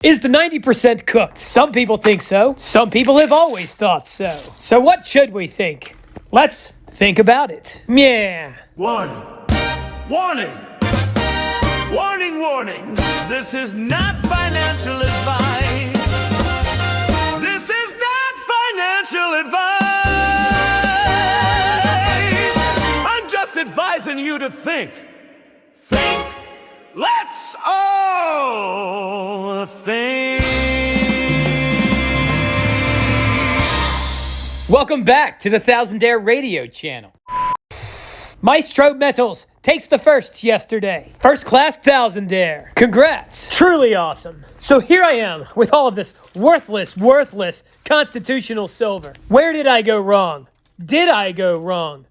Is the 90% cooked? Some people think so. Some people have always thought so. So what should we think? Let's think about it. Yeah. Warning. Warning. Warning, warning. This is not financial advice. This is not financial advice. I'm just advising you to think. Think. Let's all think. Welcome back to the Thousandaire Radio channel. Maestro Metals takes the first yesterday. First class Thousandaire. Congrats. Truly awesome. So here I am with all of this worthless constitutional silver. Where did I go wrong? Did I go wrong?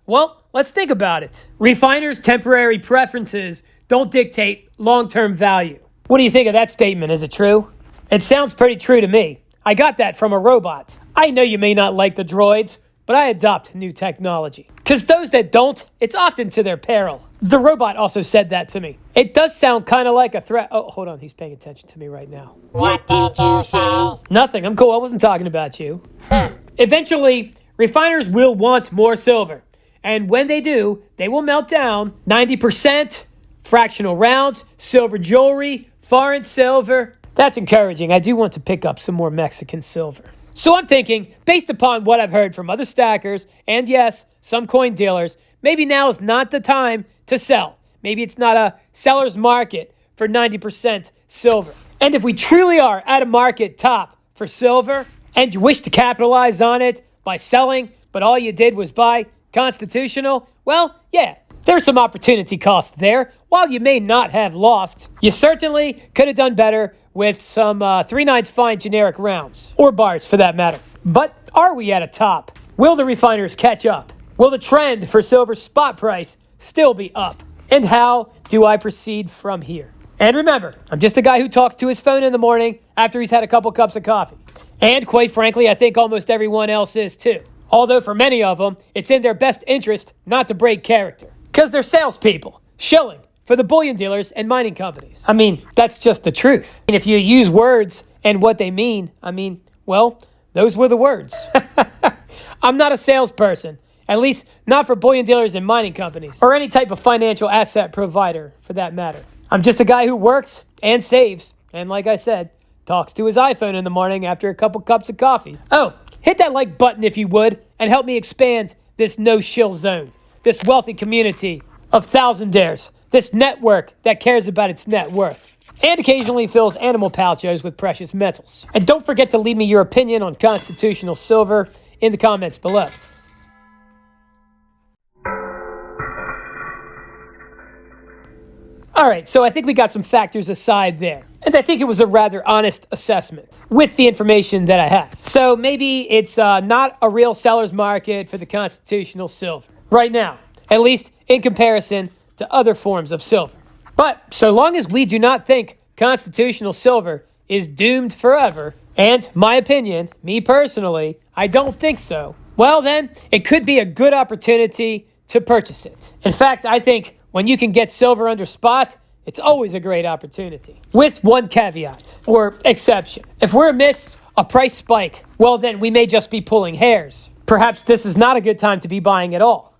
Well, let's think about it. Refiners' temporary preferences don't dictate long-term value. What do you think of that statement? Is it true? It sounds pretty true to me. I got that from a robot. I know you may not like the droids, but I adopt new technology. Because those that don't, it's often to their peril. The robot also said that to me. It does sound kind of like a threat. Oh, hold on. He's paying attention to me right now. What did you say? Nothing. I'm cool. I wasn't talking about you. Eventually, refiners will want more silver. And when they do, they will melt down 90%, fractional rounds, silver jewelry, foreign silver. That's encouraging. I do want to pick up some more Mexican silver. So I'm thinking, based upon what I've heard from other stackers, and yes, some coin dealers, maybe now is not the time to sell. Maybe it's not a seller's market for 90% silver. And if we truly are at a market top for silver, and you wish to capitalize on it by selling, but all you did was buy constitutional, well, yeah, there's some opportunity cost there. While you may not have lost, you certainly could have done better with some 3/9 fine generic rounds, or bars for that matter. But are we at a top? Will the refiners catch up? Will the trend for silver spot price still be up? And how do I proceed from here? And remember, I'm just a guy who talks to his phone in the morning after he's had a couple cups of coffee. And quite frankly, I think almost everyone else is too. Although for many of them, it's in their best interest not to break character. Because they're salespeople, shilling for the bullion dealers and mining companies. I mean, that's just the truth. And if you use words and what they mean, well, those were the words. I'm not a salesperson, at least not for bullion dealers and mining companies, or any type of financial asset provider for that matter. I'm just a guy who works and saves, and like I said, talks to his iPhone in the morning after a couple cups of coffee. Oh, hit that like button if you would, and help me expand this no-shill zone, this wealthy community of Thousandaires, this network that cares about its net worth, and occasionally fills animal pouchos with precious metals. And don't forget to leave me your opinion on constitutional silver in the comments below. All right, so I think we got some factors aside there. And I think it was a rather honest assessment with the information that I have. So maybe it's not a real seller's market for the constitutional silver right now, at least in comparison to other forms of silver. But so long as we do not think constitutional silver is doomed forever, and my opinion, me personally, I don't think so, well then, it could be a good opportunity to purchase it. In fact, I think when you can get silver under spot, it's always a great opportunity. With one caveat, or exception. If we're amidst a price spike, well then we may just be pulling hairs. Perhaps this is not a good time to be buying at all.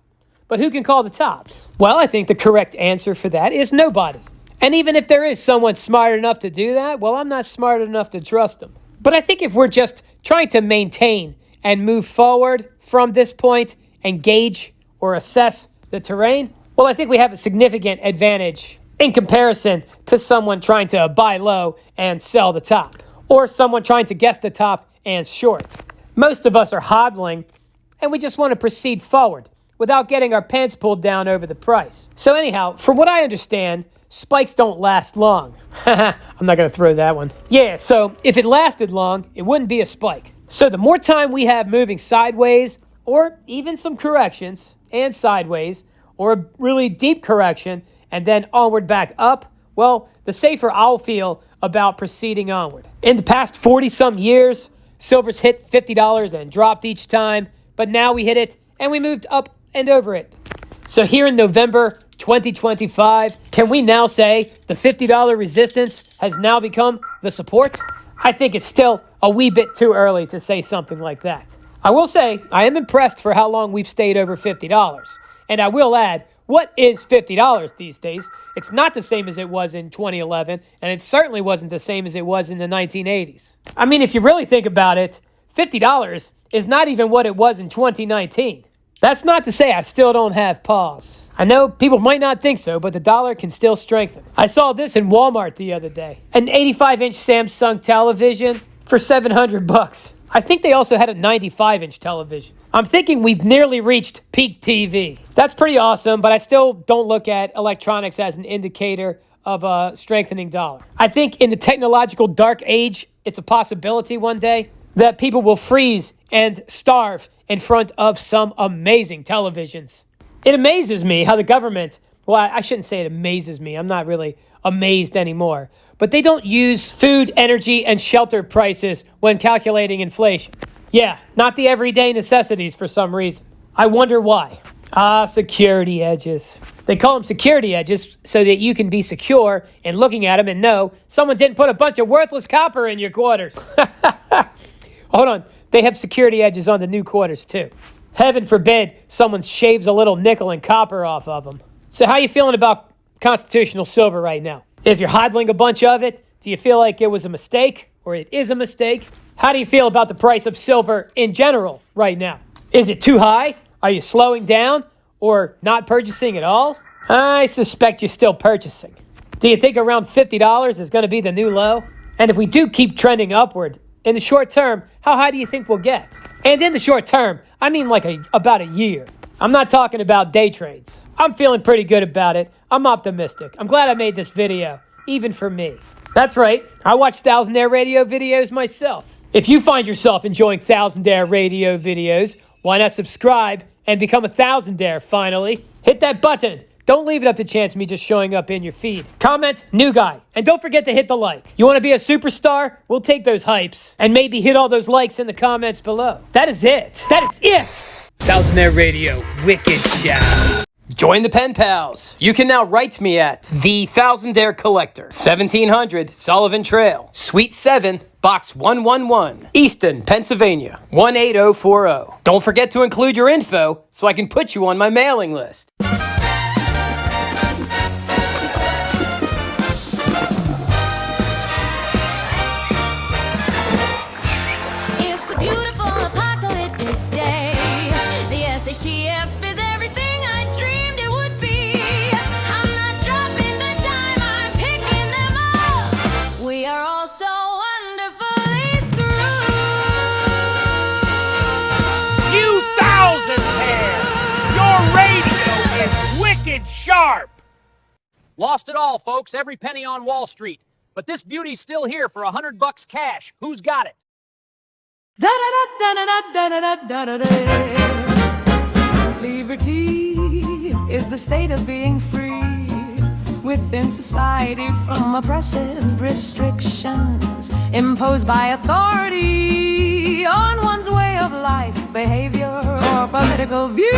But who can call the tops? Well, I think the correct answer for that is nobody. And even if there is someone smart enough to do that, well, I'm not smart enough to trust them. But I think if we're just trying to maintain and move forward from this point and gauge or assess the terrain, well, I think we have a significant advantage in comparison to someone trying to buy low and sell the top, or someone trying to guess the top and short. Most of us are hodling, and we just want to proceed forward without getting our pants pulled down over the price. So anyhow, from what I understand, spikes don't last long. I'm not going to throw that one. Yeah, so if it lasted long, it wouldn't be a spike. So the more time we have moving sideways, or even some corrections and sideways, or a really deep correction, and then onward back up, well, the safer I'll feel about proceeding onward. In the past 40-some years, silver's hit $50 and dropped each time, but now we hit it and we moved up and over it. So here in November 2025, can we now say the $50 resistance has now become the support, I think it's still a wee bit too early to say something like that. I will say I am impressed for how long we've stayed over $50. And I will add, what is $50 these days? It's not the same as it was in 2011, and it certainly wasn't the same as it was in the 1980s. I mean, if you really think about it, $50 is not even what it was in 2019. That's not to say I still don't have pause. I know people might not think so, but the dollar can still strengthen. I saw this in Walmart the other day. An 85-inch Samsung television for $700. I think they also had a 95-inch television. I'm thinking we've nearly reached peak TV. That's pretty awesome, but I still don't look at electronics as an indicator of a strengthening dollar. I think in the technological dark age, it's a possibility one day that people will freeze and starve in front of some amazing televisions. It amazes me how the government, well, I shouldn't say it amazes me. I'm not really amazed anymore. But they don't use food, energy, and shelter prices when calculating inflation. Yeah, not the everyday necessities for some reason. I wonder why. Security edges. They call them security edges so that you can be secure in looking at them and know someone didn't put a bunch of worthless copper in your quarters. Hold on. They have security edges on the new quarters, too. Heaven forbid someone shaves a little nickel and copper off of them. So how you feeling about constitutional silver right now? If you're hodling a bunch of it, do you feel like it was a mistake or it is a mistake? How do you feel about the price of silver in general right now? Is it too high? Are you slowing down or not purchasing at all? I suspect you're still purchasing. Do you think around $50 is going to be the new low? And if we do keep trending upward, in the short term, how high do you think we'll get? And in the short term, I mean like about a year. I'm not talking about day trades. I'm feeling pretty good about it. I'm optimistic. I'm glad I made this video, even for me. That's right. I watch Thousandaire radio videos myself. If you find yourself enjoying Thousandaire radio videos, why not subscribe and become a Thousandaire finally? Hit that button. Don't leave it up to chance of me just showing up in your feed. Comment, new guy. And don't forget to hit the like. You want to be a superstar? We'll take those hypes. And maybe hit all those likes in the comments below. That is it. That is it. Thousandaire Radio, wicked shout. Join the pen pals. You can now write me at The Thousandaire Collector, 1700 Sullivan Trail, Suite 7, Box 111, Easton, Pennsylvania, 18040. Don't forget to include your info so I can put you on my mailing list. It's a beautiful apocalyptic day. The SHTF is everything I dreamed it would be. I'm not dropping the dime, I'm picking them up. We are all so wonderfully screwed. You Thousandaire! Your radio is wicked sharp! Lost it all, folks. Every penny on Wall Street. But this beauty's still here for $100 cash. Who's got it? Liberty is the state of being free within society from oppressive restrictions imposed by authority on one's way of life, behavior, or political view.